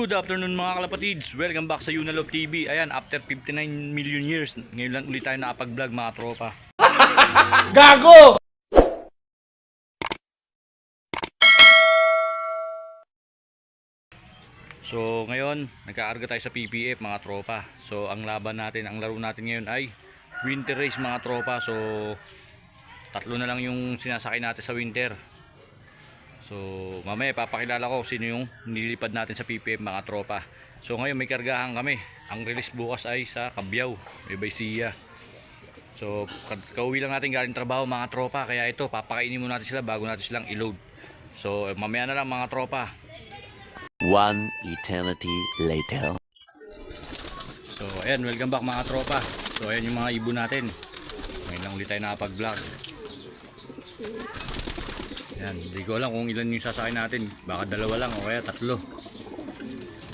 Good afternoon mga kalapatids. Welcome back sa Unalop TV. Ayan, after 59 million years, ngayon lang ulit tayo nakapag-vlog mga tropa. Gago! So ngayon, nagkakarga tayo sa PPF mga tropa. So ang laban natin, ang laro natin ngayon ay winter race mga tropa. So tatlo na lang yung sinasakay natin sa winter. So mamaya papakilala ko sino yung nililipad natin sa PPF mga tropa. So ngayon may kargahan kami. Ang release bukas ay sa Cabuyao, Baysiya. So kauwi lang natin galing trabaho mga tropa. Kaya ito papakainin muna natin sila bago natin silang i-load. So mamaya na lang mga tropa. One eternity later. So ayan, welcome back mga tropa. So ayan yung mga ibon natin. Ngayon lang ulit tayo nakapag-vlog. Ayan, hindi ko alam kung ilan yung sasakay natin. Baka dalawa lang o kaya tatlo.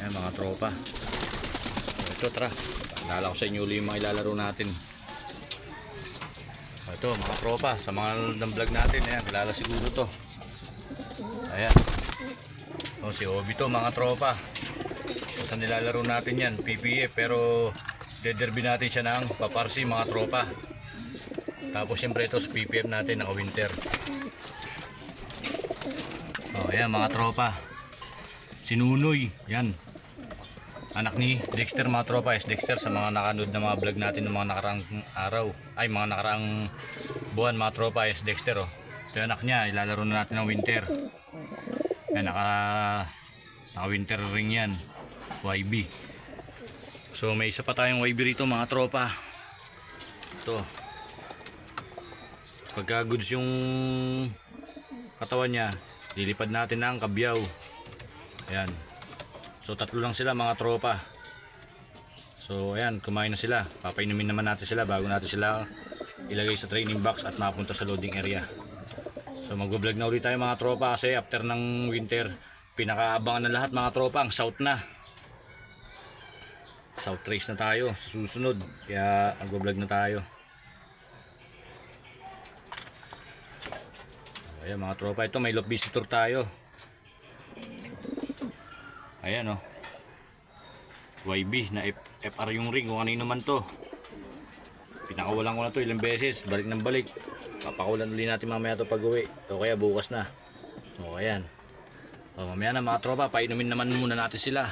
Ayan mga tropa. So ito tara, paalala ko sa inyo ulit yung mga ilalaro natin. So ito mga tropa, sa mga vlog natin. Ayan, kilala siguro to. Ayan. O si Obi to mga tropa. So sa nilalaro natin yan, PPF. Pero dederby natin siya ng paparsi mga tropa. Tapos siyempre ito sa PPF natin, naka winter. O ayan mga tropa. Si Nunoy, yan. Anak ni Dexter mga tropa. Is Dexter sa mga nakanood na mga vlog natin ng mga nakaraang araw. Ay mga nakaraang buwan mga tropa. Is Dexter o. Ito anak niya, ilalaro na natin ng winter. Ayan, naka winter ring yan, YB. So may isa pa tayong YB rito mga tropa. Ito, pagka goods yung katawan nya, lilipad natin ng Cabuyao. Ayan, so tatlo lang sila mga tropa. So ayan, kumain na sila. Papainumin naman natin sila bago natin sila ilagay sa training box at mapunta sa loading area. So mag-vlog na ulit tayo mga tropa kasi after ng winter, pinakaabangan na lahat mga tropa ang south na. South race na tayo sa susunod. Kaya mag-vlog na tayo. Ayan mga tropa, ito may lot visitor tayo. Ayan o. YB na FR yung ring kung kanino man to. Pinakawalan ko na to ilang beses, balik ng balik. Papakulan ulit natin mamaya to pag uwi o kaya bukas na. O ayan, o mamaya na mga tropa, painumin naman muna natin sila.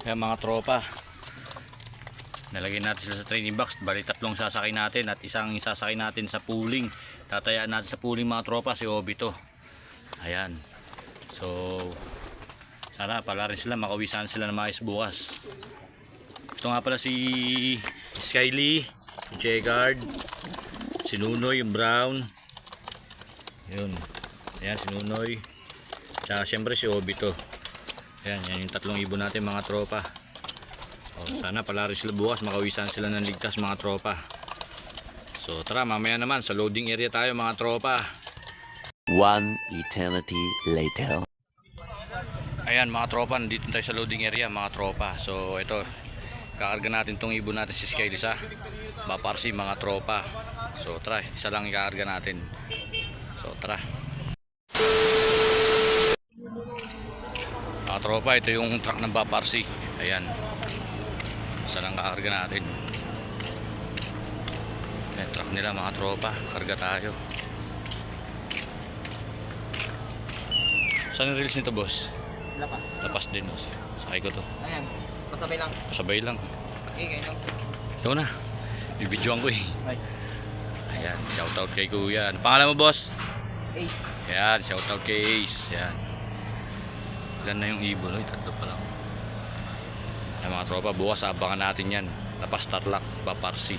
Ayan mga tropa, nalagay natin sila sa training box. Bali tatlong sasakay natin at isang sasakay natin sa pooling. Tatayaan natin sa pooling mga tropa, si Obi to. Ayan, so sana pala rin sila, makawisan sila na maayos bukas. Ito nga pala si Skyly, si Jegard, si Nunoy, yung brown. Yun. Ayan si Nunoy. Tsaka syempre si Obi to. Ayan, yan yung tatlong ibon natin mga tropa. O, sana pala rin sila bukas, makawisan sila ng ligtas mga tropa. So tara, mamaya naman sa loading area tayo mga tropa. One eternity later. Ayan mga tropa, nandito tayo sa loading area mga tropa. So ito, kakarga natin tong ibon natin si Skyly sa paparsi mga tropa. So tara, isa lang ikakarga natin. So tara mga tropa, ito yung truck ng paparsi. Ayan, isa lang kakarga natin. Ayan, truck nila mga tropa, karga tayo. Saan yung release nito boss? Lapas. Lapas din boss. Sakay ko to. Ayan, pasabay lang. Pasabay lang. Okay, kayo lang. Ito na, bibidyoan ko eh. Ay. Ayan, shoutout kay kuya. Ano pangalan mo boss? Ace. Ayan, shoutout kay Ace. Ayan, ilan na yung ibon? Uy, tatlo pa lang. Ayan mga tropa, bukas abangan natin yan. Lapas Tarlac, paparsi.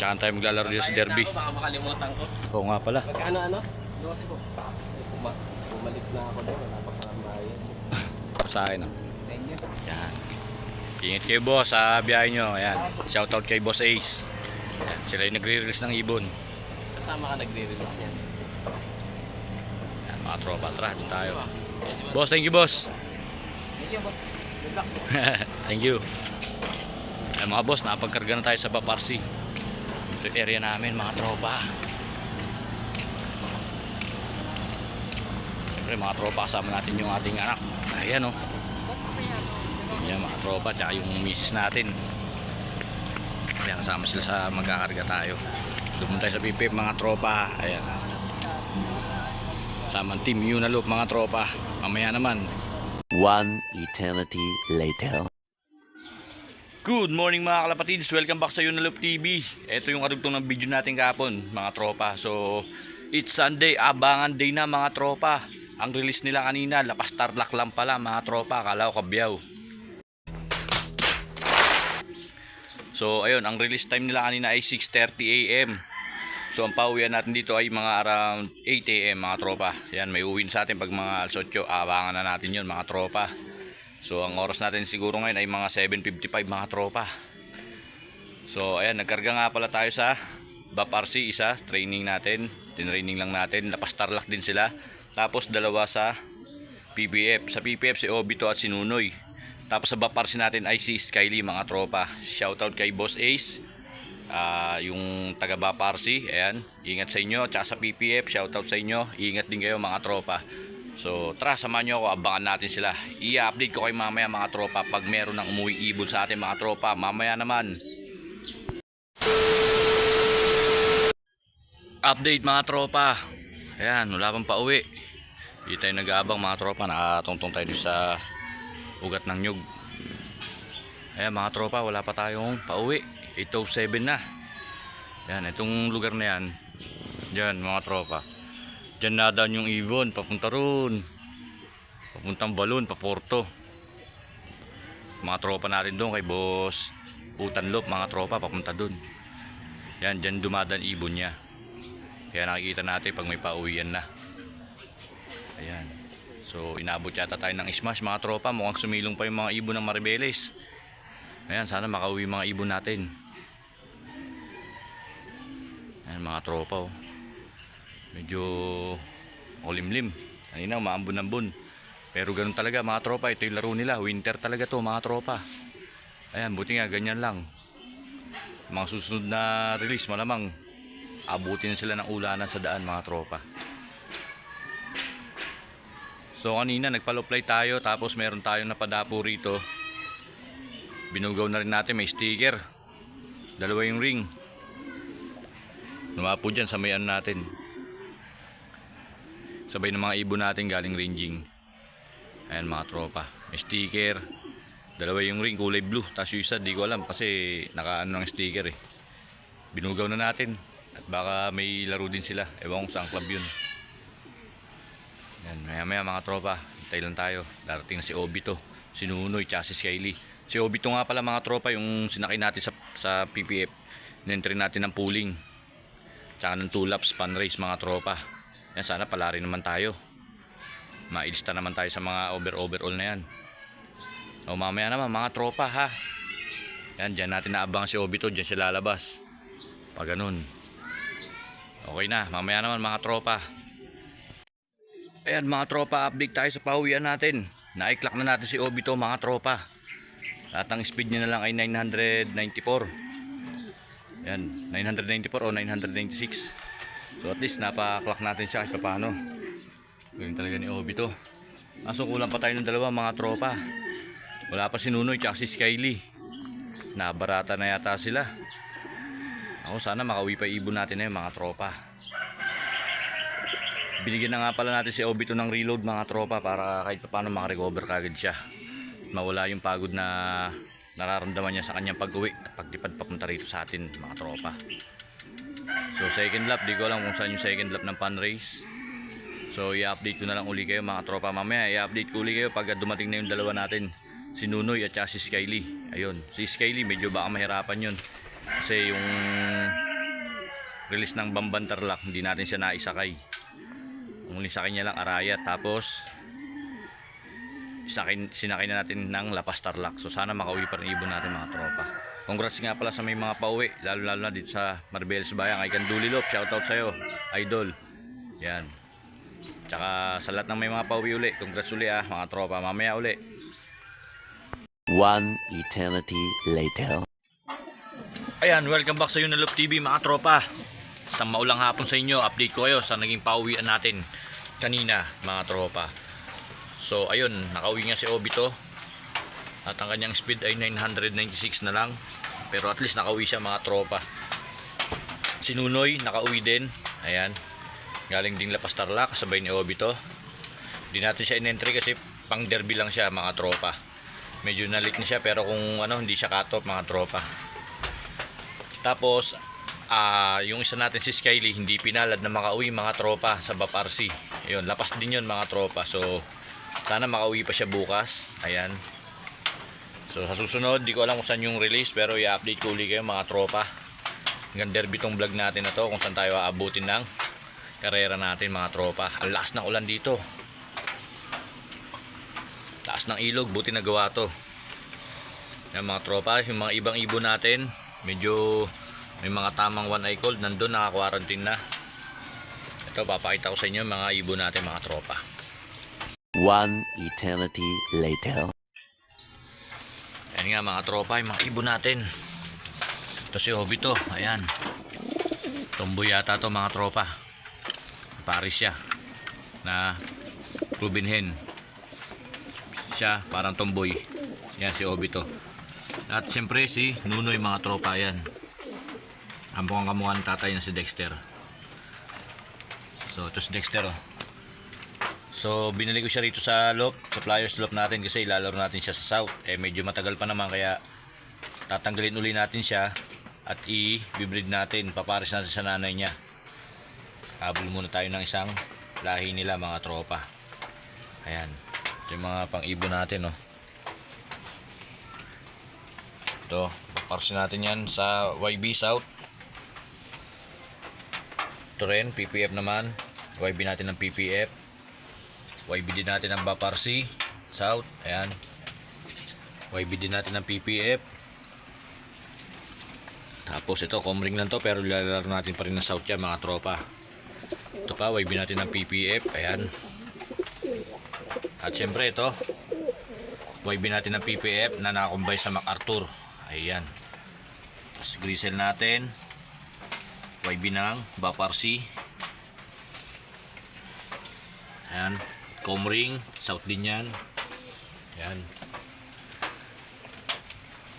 Tsaka tayo maglalaro dito sa derby. Baka makalimutan ko. Oo nga pala. Magkano? Kasi po. Bumalik na ako doon. Wala pa parang bayan. Sa akin oh. Thank you. Ayan. Ingat kayo boss sa biyahe nyo. Ayan, shoutout kay boss Ace. Ayan, sila yung nagre-release ng ibon. Kasama ka nagre-release niyan. Ayan mga tropa, tara dun tayo. Boss, thank you boss. Thank you, boss. Good luck. Thank you. Ayan mga boss, napagkarga na tayo sa paparsi. Ito yung area namin mga tropa. Siyempre mga tropa, kasama natin yung ating anak. Ayan oh. Ayan mga tropa, tsaka yung misis natin. Ayan, kasama sila sa magkakarga tayo. Doon tayo sa PPF mga tropa. Ayan. Sama ang team Unaloop mga tropa. Mamaya naman. One eternity later. Good morning mga kalapatids, welcome back sa Unaloop TV. Ito yung karugtong ng video natin kahapon mga tropa. So it's Sunday, abangan day na mga tropa. Ang release nila kanina, lapas tarlac lang pala mga tropa, akala ko kabyaw. So ayun, ang release time nila kanina ay 6:30 AM. So ang pauwian natin dito ay mga around 8 AM mga tropa. Yan, may uwin sa atin pag mga alas 8, abangan na natin yun mga tropa. So ang oras natin siguro ngayon ay mga 7:55 mga tropa. So ayan, nagkarga nga pala tayo sa BAP-RC isa, training natin, tinraining lang natin, lapas tarlac din sila. Tapos dalawa sa PPF, sa PPF si Obito at si Nunoy. Tapos sa BAP-RC natin ay si Skyly mga tropa. Shoutout kay Boss Ace, yung taga BAP-RC, ayan, ingat sa inyo. Tsaka sa PPF, shoutout sa inyo, ingat din kayo mga tropa. So tara, samahan nyo ako, abangan natin sila. I-update ko kayo mamaya mga tropa pag meron ng umuwi ibon sa atin mga tropa. Mamaya naman. Update mga tropa. Ayan, wala pang pauwi. Hindi tayo nag-aabang mga tropa. Nakatungtong tayo sa ugat ng nyug. Ayan mga tropa, wala pa tayong pauwi. 8:07 na. Ayan, itong lugar na yan, dyan mga tropa, dyan nadaan yung ibon, papunta roon, papuntang Balon, Paporto. Mga tropa natin doon kay Boss Utanlop mga tropa, papunta doon. Yan, dyan dumadaan ibon niya. Kaya nakikita natin pag may pauwian na. Ayan. So inabot yata tayo ng smash mga tropa. Mukhang sumilong pa yung mga ibon ng Maribeles. Ayan, sana makauwi mga ibon natin. Ayan mga tropa oh. Medyo kulimlim. Kanina umaambon-ambon. Pero ganun talaga mga tropa, ito yung laro nila. Winter talaga to mga tropa. Ayan, buti nga ganyan lang. Mga susunod na release malamang abutin sila ng ulanan sa daan mga tropa. So kanina nagpa-low-fly tayo, tapos meron tayong napadapo rito. Binugaw na rin natin, may sticker. Dalawa yung ring. Lumapo dyan sa may ano natin. Sabay ng mga ibon natin galing ranging. Ayan mga tropa, may sticker. Dalawa yung ring, kulay blue. Tapos yung isa, di ko alam kasi nakaano ng sticker eh. Binugaw na natin. At baka may laro din sila. Ewan ko saan club yun. Ayan, maya maya mga tropa, hintay lang tayo. Darating na si Obito, si Nunoy, tsaka si Skyly. Si Obito nga pala mga tropa, yung sinakay natin sa PPF. Nentry natin ng pooling, tsaka ng 2 laps pan race mga tropa. Yan, sana pala rin naman tayo. Mailista naman tayo sa mga overall na yan. O mamaya naman mga tropa ha. Yan, dyan natin naabang si Obito, dyan siya lalabas. Pag ganun. Okay na, mamaya naman mga tropa. Ayan mga tropa, update tayo sa pauwian natin. Na-clock na natin si Obito mga tropa. At ang speed niya na lang ay 994. Yan, 994 o 996. So at least napa-clock natin siya kahit paano. Gawin talaga ni Obito. Kaso kulang pa tayo ng dalawa mga tropa. Wala pa si Nunoy tsaka si Skyly. Nabarata na yata sila. Ako sana makauwi pa ibon natin na yung mga tropa. Binigyan na nga pala natin si Obito ng reload mga tropa para kahit paano makarecover kagad siya. Mawala yung pagod na nararamdaman niya sa kanyang pag-uwi at pagtipad papunta rito sa atin mga tropa. So second lap, di ko alam kung saan yung second lap ng pan race. So i-update ko na lang uli kayo mga tropa mamaya. I-update ko uli kayo pag dumating na yung dalawa natin, si Nunoy at si Skyly. Ayun, si Skyly medyo baka mahirapan yun. Kasi yung release ng Bamban Tarlac, hindi natin siya naisakay. Ang sakay niya lang Araya, tapos sinakay na natin ng Lapas Tarlac. So sana makauwi pa rin ibon natin mga tropa. Congrats nga pala sa may mga pauwi, lalo na dito sa Maribeles Bayan kay Gandulilop. Shoutout sa'yo idol. Yan. Tsaka sa lahat ng may mga pauwi uli, congrats uli mga tropa. Mamaya uli. One eternity later. Ayan, welcome back sa Unaloop TV mga tropa. Isang maulang hapon sa inyo. Update ko kayo sa naging pauwian natin. kanina mga tropa. So ayun, nakauwi nga si Obito at ang kanyang speed ay 996 na lang, pero at least nakauwi siya mga tropa. Si Nunoy nakauwi din, ayan, galing din Lapas Tarlac kasabay ni Obito. Hindi natin siya in-entry kasi pang derby lang siya mga tropa. Medyo nalit na siya, pero kung ano, hindi siya cut-off mga tropa. Tapos yung isa natin si Skyly hindi pinalad na makauwi mga tropa sa BAP RC. Ayun, lapas din yun mga tropa. So sana makauwi pa siya bukas. Ayan. So sa susunod, di ko alam kung saan yung release, pero i-update ko ulit kayo mga tropa. Hanggang derby tong vlog natin na to, kung saan tayo aabutin ng karera natin mga tropa. Ang lakas ng ulan dito, taas ng ilog, buti nagawa to. Yan mga tropa, yung mga ibang ibon natin medyo may mga tamang one eye cold, nandun naka-quarantine na. Ito, papakita ko sa inyo mga ibon natin mga tropa. One eternity later. Ayan nga mga tropa, yung mga ibon natin. Ito si Obito, ayan. Tomboy yata to mga tropa. Paris siya na Rubin hen. Siya parang tomboy. Yan si Obito. At siyempre si Nunoy mga tropa, yan. Ang kamukha ng tatay na si Dexter. So ito si Dexter, oh. So binili ko siya rito sa loop, sa flyers loop natin, kasi ilalaro natin siya sa south. Medyo matagal pa naman, kaya tatanggalin uli natin siya at i-breed natin, papares natin sa nanay niya. Habol muna tayo ng isang lahi nila mga tropa. Ayan, ito yung mga pang-ibon natin, oh. Ito, papares natin yan sa YB South. Ito rin, PPF naman. YB natin ng PPF. YB din natin ng BAP RC South. Ayan, YB din natin ng PPF. Tapos ito, comring lang to, pero lalaro natin pa rin ng South yan mga tropa. Ito pa, YB natin ng PPF. Ayan. At syempre ito, YB natin ng PPF na nakakombine sa MacArthur. Ayan. Tapos grisel natin, YB ng BAP RC. Ayan, comring South din yan. Ayan.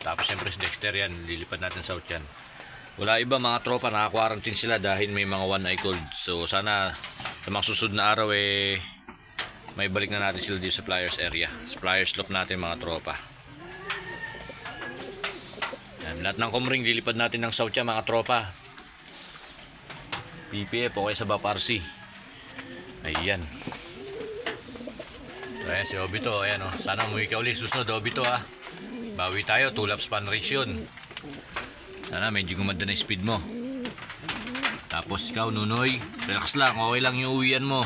Tapos syempre si Dexter, yan, lilipad natin South yan. Wala iba mga tropa, naka-quarantine sila dahil may mga one eye cold. So sana sa mga susunod na araw may balik na natin sila dito sa flyers area, sa flyers loop natin mga tropa. Yan, lahat ng comring lilipad natin ng South yan mga tropa. PPF okay sa BAP RC. Ayan. So, ayan si Obito, ayan, oh. Sana umuwi ka ulit susunod Obito, ah. Bawi tayo, 2 laps pan race yun. Sana medyo gumanda na yung speed mo. Tapos ikaw Nunoy, relax lang, okay lang yung uwian mo.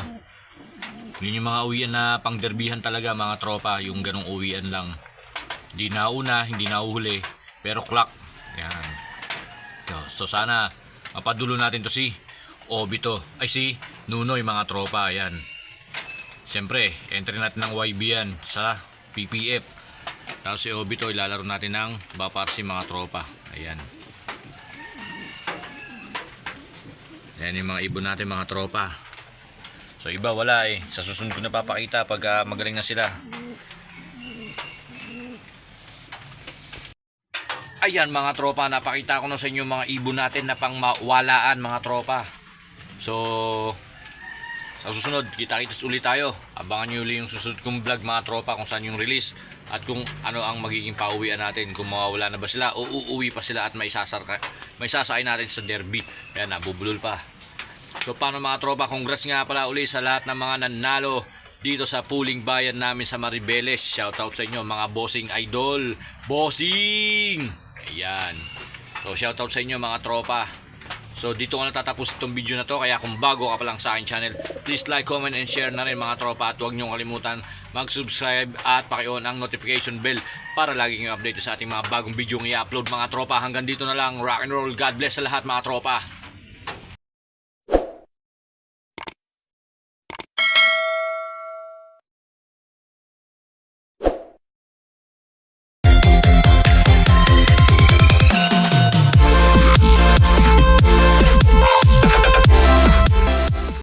Yun yung mga uwian na pang derbihan talaga mga tropa, yung ganong uwian lang. Hindi nauna, hindi nahuhuli, pero clock. Yan. So sana mapadulo natin to si Obito, ay si Nunoy mga tropa. Ayan. Siyempre, entry natin ng YB yan sa PPF. Tapos si Obito ilalaro natin ng BAP RC mga tropa. Ayan. Ayan yung mga ibon natin mga tropa. So iba wala sa susunod ko na papakita pag magaling na sila. Ayan mga tropa, napakita ko na sa inyo mga ibon natin na pang mawalaan mga tropa. So sa susunod, kita-kits ulit tayo. Abangan nyo ulit yung susunod kong vlog mga tropa, kung saan yung release at kung ano ang magiging pauwian natin, kung mawawala na ba sila o uuwi pa sila at may sasakay natin sa derby. Ayan, nabubulol pa. So paano mga tropa, congrats nga pala ulit sa lahat ng mga nanalo dito sa pooling bayan namin sa Maribeles. Shoutout sa inyo mga bossing idol. Bossing! Ayan. So shoutout sa inyo mga tropa. So dito ko na tatapos itong video na to, kaya kung bago ka pa lang sa aking channel, please like, comment, and share na rin mga tropa. At huwag nyo kalimutan mag-subscribe at paki-on ang notification bell para lagi nyo update sa ating mga bagong video i-upload mga tropa. Hanggang dito na lang, rock and roll, God bless sa lahat mga tropa.